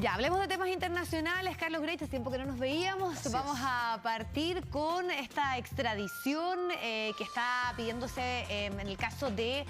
Ya, hablemos de temas internacionales. Carlos Grech, hace tiempo que no nos veíamos. Vamos a partir con esta extradición que está pidiéndose en el caso de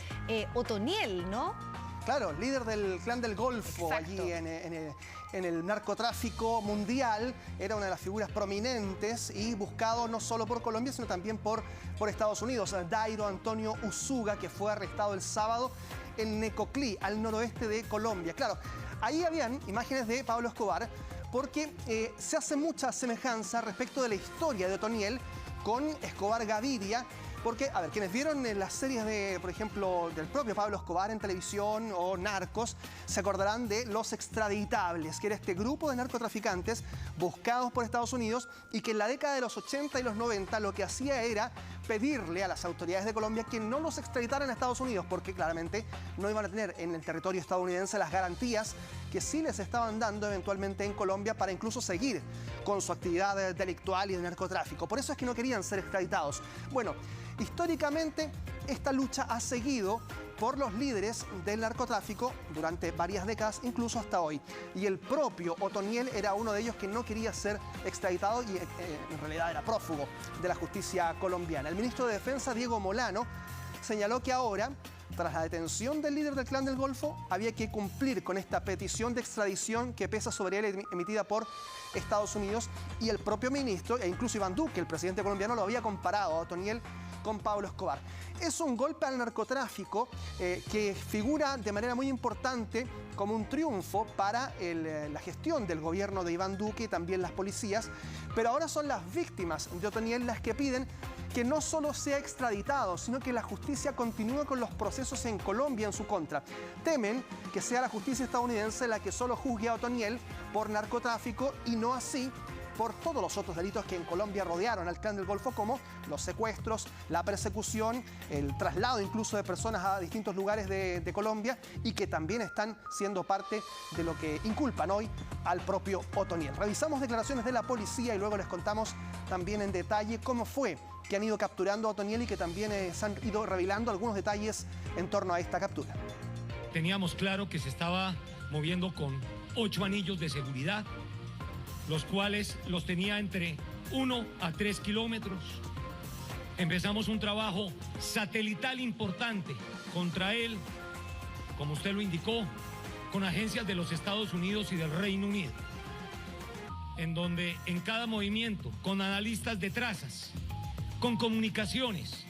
Otoniel, ¿no? Claro, líder del Clan del Golfo. Exacto. Allí en el narcotráfico mundial, era una de las figuras prominentes y buscado no solo por Colombia, sino también por Estados Unidos. Dairo Antonio Usuga, que fue arrestado el sábado en Necoclí, al noroeste de Colombia. Claro, ahí habían imágenes de Pablo Escobar, porque se hace mucha semejanza respecto de la historia de Otoniel con Escobar Gaviria. Porque, a ver, quienes vieron las series de, por ejemplo, del propio Pablo Escobar en televisión o Narcos, se acordarán de Los Extraditables, que era este grupo de narcotraficantes buscados por Estados Unidos y que en la década de los 80 y los 90 lo que hacía era pedirle a las autoridades de Colombia que no los extraditaran a Estados Unidos, porque claramente no iban a tener en el territorio estadounidense las garantías que sí les estaban dando eventualmente en Colombia para incluso seguir con su actividad delictual y de narcotráfico. Por eso es que no querían ser extraditados. Bueno, históricamente esta lucha ha seguido por los líderes del narcotráfico durante varias décadas, incluso hasta hoy. Y el propio Otoniel era uno de ellos que no quería ser extraditado y en realidad era prófugo de la justicia colombiana. El ministro de Defensa, Diego Molano, señaló que ahora, tras la detención del líder del Clan del Golfo, había que cumplir con esta petición de extradición que pesa sobre él emitida por Estados Unidos, y el propio ministro, e incluso Iván Duque, el presidente colombiano, lo había comparado a Otoniel con Pablo Escobar. Es un golpe al narcotráfico que figura de manera muy importante como un triunfo para la gestión del gobierno de Iván Duque y también las policías, pero ahora son las víctimas de Otoniel las que piden que no solo sea extraditado, sino que la justicia continúe con los procesos en Colombia en su contra. Temen que sea la justicia estadounidense la que solo juzgue a Otoniel por narcotráfico y no así por todos los otros delitos que en Colombia rodearon al Clan del Golfo, como los secuestros, la persecución, el traslado incluso de personas a distintos lugares de Colombia, y que también están siendo parte de lo que inculpan hoy al propio Otoniel. Revisamos declaraciones de la policía y luego les contamos también en detalle cómo fue que han ido capturando a Otoniel y que también se han ido revelando algunos detalles en torno a esta captura. Teníamos claro que se estaba moviendo con 8 anillos de seguridad, los cuales los tenía entre 1 a 3 kilómetros. Empezamos un trabajo satelital importante contra él, como usted lo indicó, con agencias de los Estados Unidos y del Reino Unido, en donde en cada movimiento, con analistas de trazas, con comunicaciones,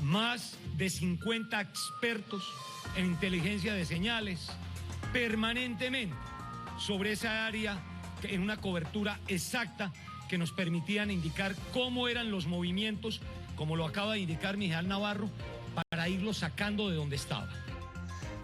más de 50 expertos en inteligencia de señales, permanentemente sobre esa área, en una cobertura exacta que nos permitían indicar cómo eran los movimientos, como lo acaba de indicar Mijal Navarro, para irlos sacando de donde estaba.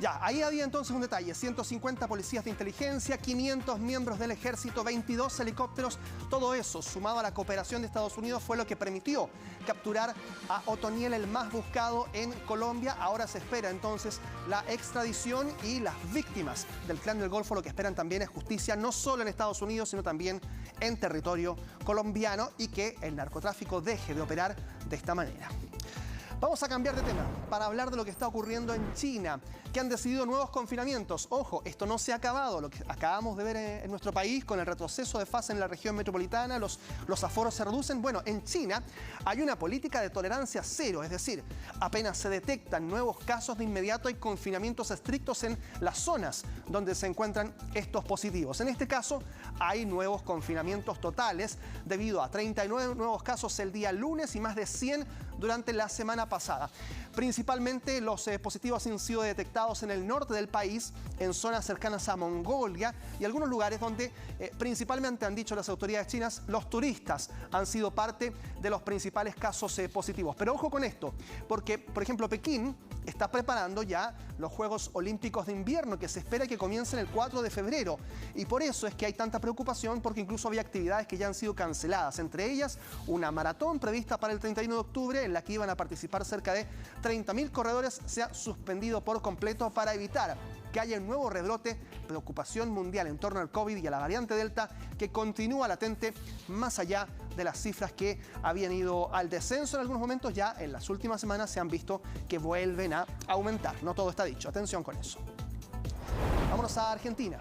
Ya, ahí había entonces un detalle: 150 policías de inteligencia, 500 miembros del ejército, 22 helicópteros. Todo eso, sumado a la cooperación de Estados Unidos, fue lo que permitió capturar a Otoniel, el más buscado en Colombia. Ahora se espera entonces la extradición, y las víctimas del Clan del Golfo lo que esperan también es justicia, no solo en Estados Unidos, sino también en territorio colombiano, y que el narcotráfico deje de operar de esta manera. Vamos a cambiar de tema para hablar de lo que está ocurriendo en China, que han decidido nuevos confinamientos. Ojo, esto no se ha acabado. Lo que acabamos de ver en nuestro país con el retroceso de fase en la región metropolitana, los aforos se reducen. Bueno, en China hay una política de tolerancia cero, es decir, apenas se detectan nuevos casos, de inmediato hay confinamientos estrictos en las zonas donde se encuentran estos positivos. En este caso, hay nuevos confinamientos totales debido a 39 nuevos casos el día lunes y más de 100 durante la semana pasada. Principalmente los positivos han sido detectados en el norte del país, en zonas cercanas a Mongolia y algunos lugares donde principalmente, han dicho las autoridades chinas, los turistas han sido parte de los principales casos positivos. Pero ojo con esto, porque por ejemplo Pekín está preparando ya los Juegos Olímpicos de Invierno, que se espera que comiencen el 4 de febrero. Y por eso es que hay tanta preocupación, porque incluso había actividades que ya han sido canceladas. Entre ellas, una maratón prevista para el 31 de octubre, en la que iban a participar cerca de 30.000 corredores, se ha suspendido por completo para evitar que haya un nuevo rebrote. Preocupación mundial en torno al COVID y a la variante Delta, que continúa latente más allá de las cifras que habían ido al descenso en algunos momentos. Ya en las últimas semanas se han visto que vuelven a aumentar. No todo está dicho. Atención con eso. Vámonos a Argentina.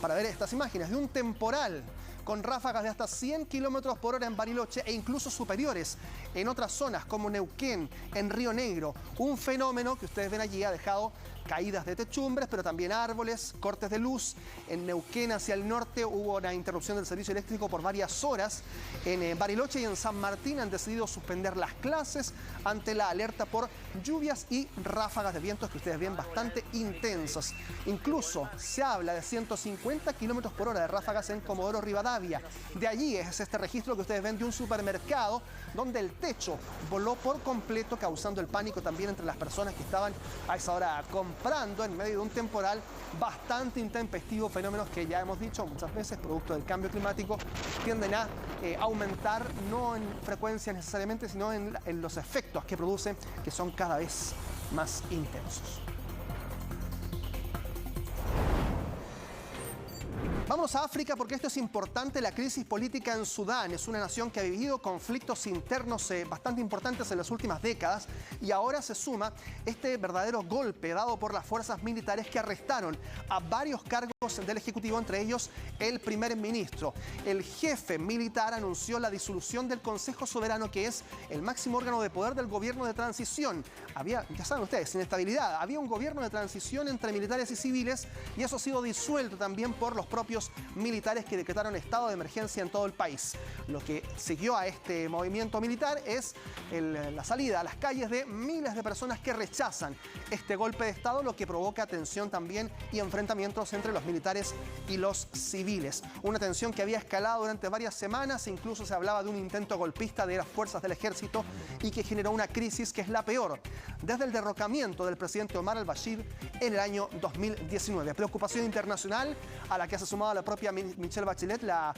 para ver estas imágenes de un temporal con ráfagas de hasta 100 kilómetros por hora en Bariloche e incluso superiores en otras zonas como Neuquén, en Río Negro. Un fenómeno que ustedes ven allí ha dejado caídas de techumbres, pero también árboles, cortes de luz. En Neuquén, hacia el norte, hubo una interrupción del servicio eléctrico por varias horas. En Bariloche y en San Martín han decidido suspender las clases ante la alerta por lluvias y ráfagas de vientos que ustedes ven bastante intensas. Incluso se habla de 150 kilómetros por hora de ráfagas en Comodoro Rivadavia. De allí es este registro que ustedes ven de un supermercado donde el techo voló por completo, causando el pánico también entre las personas que estaban a esa hora comprando en medio de un temporal bastante intempestivo, fenómenos que ya hemos dicho muchas veces, producto del cambio climático, tienden a aumentar no en frecuencia necesariamente, sino en los efectos que producen, que son cada vez más intensos. Vamos a África porque esto es importante. La crisis política en Sudán es una nación que ha vivido conflictos internos bastante importantes en las últimas décadas y ahora se suma este verdadero golpe dado por las fuerzas militares que arrestaron a varios cargos del Ejecutivo, entre ellos el primer ministro. El jefe militar anunció la disolución del Consejo Soberano, que es el máximo órgano de poder del gobierno de transición. Había, ya saben ustedes, inestabilidad. Había un gobierno de transición entre militares y civiles y eso ha sido disuelto también por los propios militares que decretaron estado de emergencia en todo el país. Lo que siguió a este movimiento militar es la salida a las calles de miles de personas que rechazan este golpe de estado, lo que provoca tensión también y enfrentamientos entre los militares y los civiles. Una tensión que había escalado durante varias semanas, incluso se hablaba de un intento golpista de las fuerzas del ejército y que generó una crisis que es la peor desde el derrocamiento del presidente Omar al-Bashir en el año 2019. Preocupación internacional a la que se sumado la propia Michelle Bachelet, la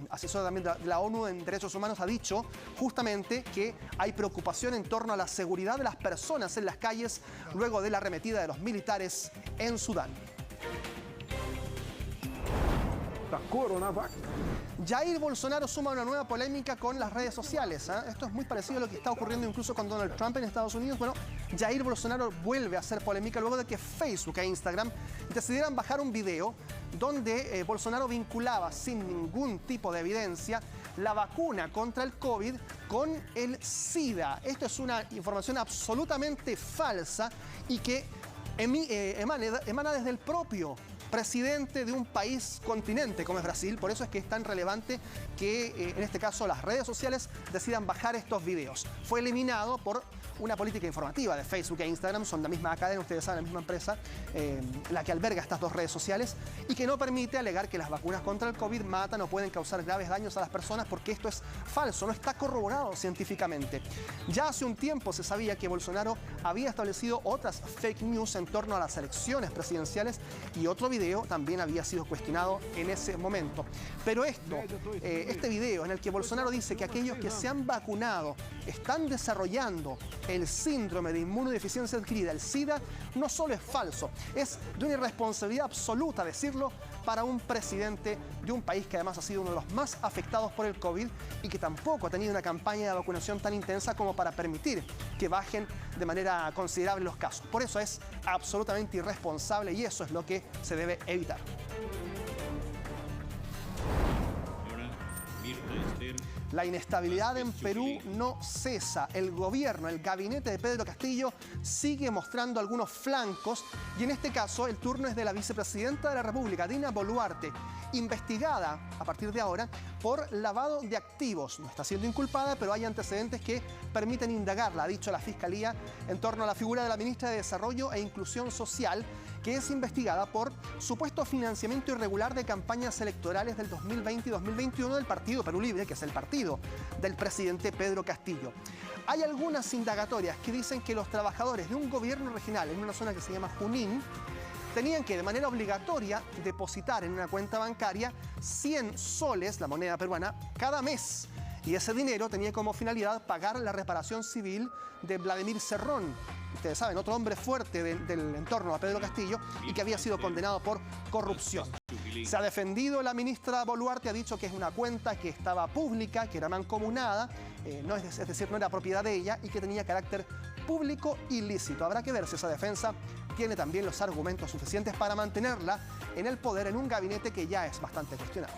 asesora también de la ONU en Derechos Humanos, ha dicho justamente que hay preocupación en torno a la seguridad de las personas en las calles luego de la arremetida de los militares en Sudán. Jair Bolsonaro suma una nueva polémica con las redes sociales. Esto es muy parecido a lo que está ocurriendo incluso con Donald Trump en Estados Unidos. Bueno, Jair Bolsonaro vuelve a hacer polémica luego de que Facebook e Instagram decidieran bajar un video donde Bolsonaro vinculaba sin ningún tipo de evidencia la vacuna contra el COVID con el SIDA. Esto es una información absolutamente falsa y que emana desde el propio presidente de un país continente como es Brasil. Por eso es que es tan relevante que en este caso las redes sociales decidan bajar estos videos. Fue eliminado por una política informativa de Facebook e Instagram, son la misma cadena, ustedes saben, la misma empresa, la que alberga estas dos redes sociales y que no permite alegar que las vacunas contra el COVID matan o pueden causar graves daños a las personas, porque esto es falso, no está corroborado científicamente. Ya hace un tiempo se sabía que Bolsonaro había establecido otras fake news en torno a las elecciones presidenciales y otro video también había sido cuestionado en ese momento. Pero este video en el que Bolsonaro dice que aquellos que se han vacunado están desarrollando el síndrome de inmunodeficiencia adquirida, el SIDA, no solo es falso, es de una irresponsabilidad absoluta decirlo para un presidente de un país que además ha sido uno de los más afectados por el COVID y que tampoco ha tenido una campaña de vacunación tan intensa como para permitir que bajen de manera considerable los casos. Por eso es absolutamente irresponsable y eso es lo que se debe evitar. La inestabilidad en Perú no cesa. El gobierno, el gabinete de Pedro Castillo sigue mostrando algunos flancos y en este caso el turno es de la vicepresidenta de la República, Dina Boluarte, investigada a partir de ahora por lavado de activos. No está siendo inculpada, pero hay antecedentes que permiten indagarla, ha dicho la Fiscalía, en torno a la figura de la ministra de Desarrollo e Inclusión Social, que es investigada por supuesto financiamiento irregular de campañas electorales del 2020 y 2021 del Partido Perú Libre, que es el partido del presidente Pedro Castillo. Hay algunas indagatorias que dicen que los trabajadores de un gobierno regional en una zona que se llama Junín tenían que de manera obligatoria depositar en una cuenta bancaria 100 soles, la moneda peruana, cada mes. Y ese dinero tenía como finalidad pagar la reparación civil de Vladimir Cerrón. Ustedes saben, otro hombre fuerte del entorno a Pedro Castillo y que había sido condenado por corrupción. Se ha defendido la ministra Boluarte, ha dicho que es una cuenta que estaba pública, que era mancomunada, es decir, no era propiedad de ella y que tenía carácter público ilícito. Habrá que ver si esa defensa tiene también los argumentos suficientes para mantenerla en el poder en un gabinete que ya es bastante cuestionado.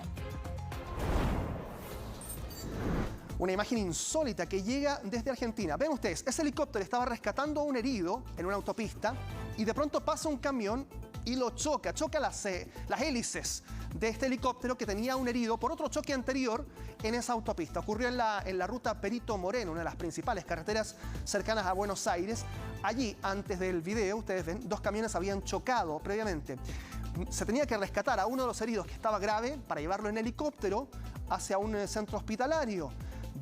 Una imagen insólita que llega desde Argentina. Ven ustedes, ese helicóptero estaba rescatando a un herido en una autopista y de pronto pasa un camión y lo choca las hélices de este helicóptero que tenía un herido por otro choque anterior en esa autopista. Ocurrió en la ruta Perito Moreno, una de las principales carreteras cercanas a Buenos Aires. Allí, antes del video, ustedes ven, 2 camiones habían chocado previamente. Se tenía que rescatar a uno de los heridos que estaba grave para llevarlo en helicóptero hacia un centro hospitalario.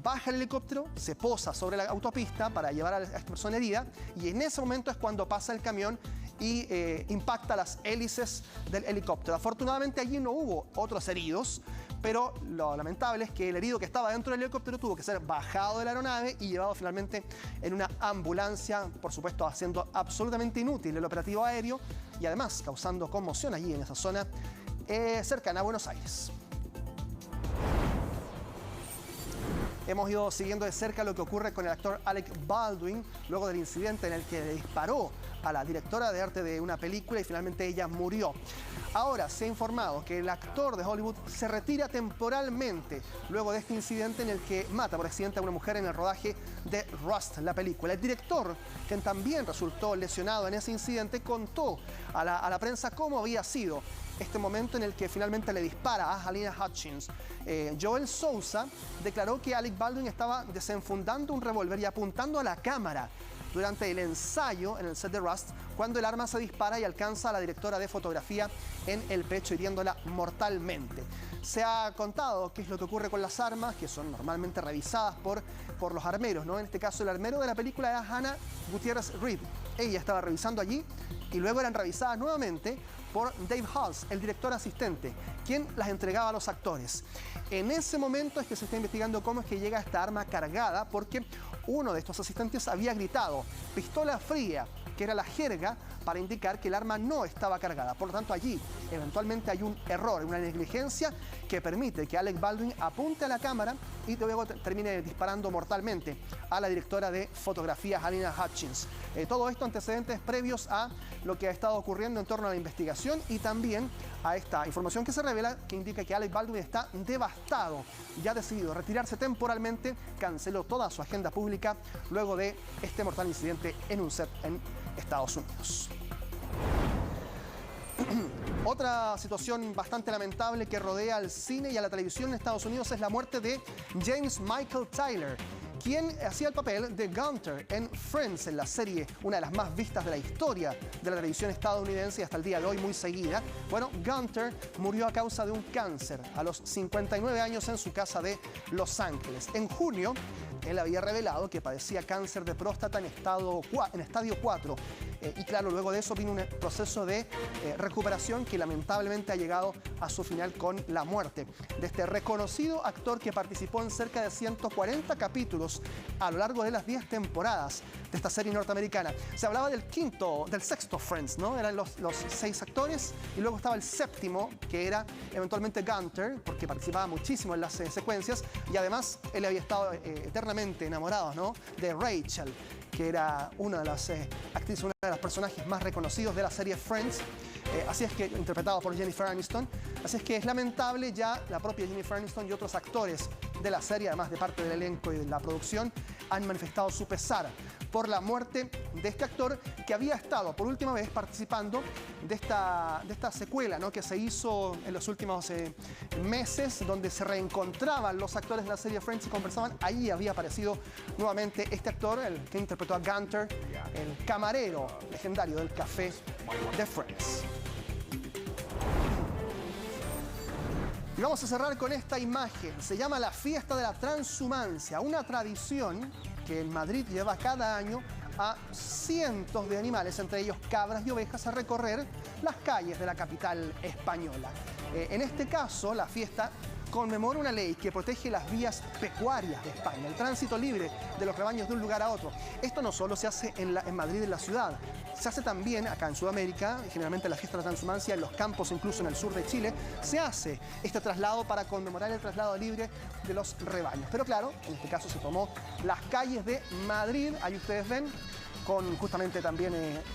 Baja el helicóptero, se posa sobre la autopista para llevar a esta persona herida y en ese momento es cuando pasa el camión y impacta las hélices del helicóptero. Afortunadamente allí no hubo otros heridos, pero lo lamentable es que el herido que estaba dentro del helicóptero tuvo que ser bajado de la aeronave y llevado finalmente en una ambulancia, por supuesto haciendo absolutamente inútil el operativo aéreo y además causando conmoción allí en esa zona cercana a Buenos Aires. Hemos ido siguiendo de cerca lo que ocurre con el actor Alec Baldwin luego del incidente en el que le disparó a la directora de arte de una película y finalmente ella murió. Ahora se ha informado que el actor de Hollywood se retira temporalmente luego de este incidente en el que mata por accidente a una mujer en el rodaje de Rust, la película. El director, quien también resultó lesionado en ese incidente, contó a la prensa cómo había sido este momento en el que finalmente le dispara a Halyna Hutchins. Joel Souza declaró que Alec Baldwin estaba desenfundando un revólver y apuntando a la cámara durante el ensayo en el set de Rust, cuando el arma se dispara y alcanza a la directora de fotografía en el pecho, hiriéndola mortalmente. Se ha contado qué es lo que ocurre con las armas, que son normalmente revisadas por los armeros, ¿no? En este caso, el armero de la película era Hannah Gutiérrez Reed. Ella estaba revisando allí y luego eran revisadas nuevamente por Dave Halls, el director asistente, quien las entregaba a los actores. En ese momento es que se está investigando cómo es que llega esta arma cargada, porque uno de estos asistentes había gritado "pistola fría", que era la jerga para indicar que el arma no estaba cargada. Por lo tanto, allí eventualmente hay un error, una negligencia que permite que Alec Baldwin apunte a la cámara y luego termine disparando mortalmente a la directora de fotografía, Halyna Hutchins. Todo esto antecedentes previos a lo que ha estado ocurriendo en torno a la investigación y también a esta información que se revela que indica que Alec Baldwin está devastado y ha decidido retirarse temporalmente, canceló toda su agenda pública luego de este mortal incidente en un set en Estados Unidos. Otra situación bastante lamentable que rodea al cine y a la televisión en Estados Unidos es la muerte de James Michael Tyler, quien hacía el papel de Gunter en Friends, en la serie, una de las más vistas de la historia de la televisión estadounidense y hasta el día de hoy muy seguida. Bueno, Gunter murió a causa de un cáncer a los 59 años en su casa de Los Ángeles. En junio, él había revelado que padecía cáncer de próstata en estadio 4. Y claro, luego de eso vino un proceso de recuperación que lamentablemente ha llegado a su final con la muerte de este reconocido actor que participó en cerca de 140 capítulos a lo largo de las 10 temporadas de esta serie norteamericana. Se hablaba del sexto Friends, ¿no? Eran los 6 actores y luego estaba el séptimo, que era eventualmente Gunter, porque participaba muchísimo en las secuencias y además él había estado eternamente enamorado, ¿no?, de Rachel, que era una de las actrices, una de los personajes más reconocidos de la serie Friends. Así es que, interpretado por Jennifer Aniston. Así es que es lamentable, ya la propia Jennifer Aniston y otros actores de la serie, además de parte del elenco y de la producción, han manifestado su pesar por la muerte de este actor que había estado por última vez participando de esta secuela, ¿no?, que se hizo en los últimos meses, donde se reencontraban los actores de la serie Friends y conversaban. Allí había aparecido nuevamente este actor, el que interpretó a Gunter, el camarero legendario del café de Friends. Y vamos a cerrar con esta imagen. Se llama la Fiesta de la Transhumancia, una tradición que en Madrid lleva cada año a cientos de animales, entre ellos cabras y ovejas, a recorrer las calles de la capital española. En este caso, la fiesta conmemora una ley que protege las vías pecuarias de España, el tránsito libre de los rebaños de un lugar a otro. Esto no solo se hace en Madrid, en la ciudad, se hace también acá en Sudamérica, generalmente la fiesta de la transhumancia en los campos, incluso en el sur de Chile, se hace este traslado para conmemorar el traslado libre de los rebaños. Pero claro, en este caso se tomó las calles de Madrid, ahí ustedes ven, con justamente también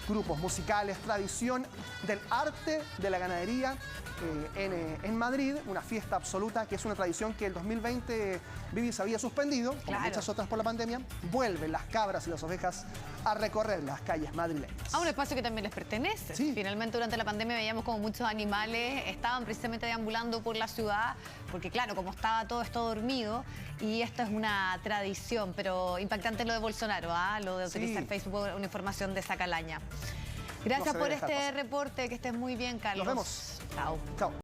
grupos musicales, tradición del arte de la ganadería en Madrid, una fiesta absoluta que es una tradición que el 2020 Vivi se había suspendido, como muchas otras por la pandemia. Vuelven las cabras y las ovejas a recorrer las calles madrileñas. A un espacio que también les pertenece. Sí. Finalmente durante la pandemia veíamos como muchos animales estaban precisamente deambulando por la ciudad, porque claro, como estaba todo esto dormido, y esto es una tradición, pero impactante lo de Bolsonaro, lo de utilizar Facebook, una información de esa calaña. Gracias por este reporte, que estés muy bien, Carlos. Nos vemos. Chao. Chao.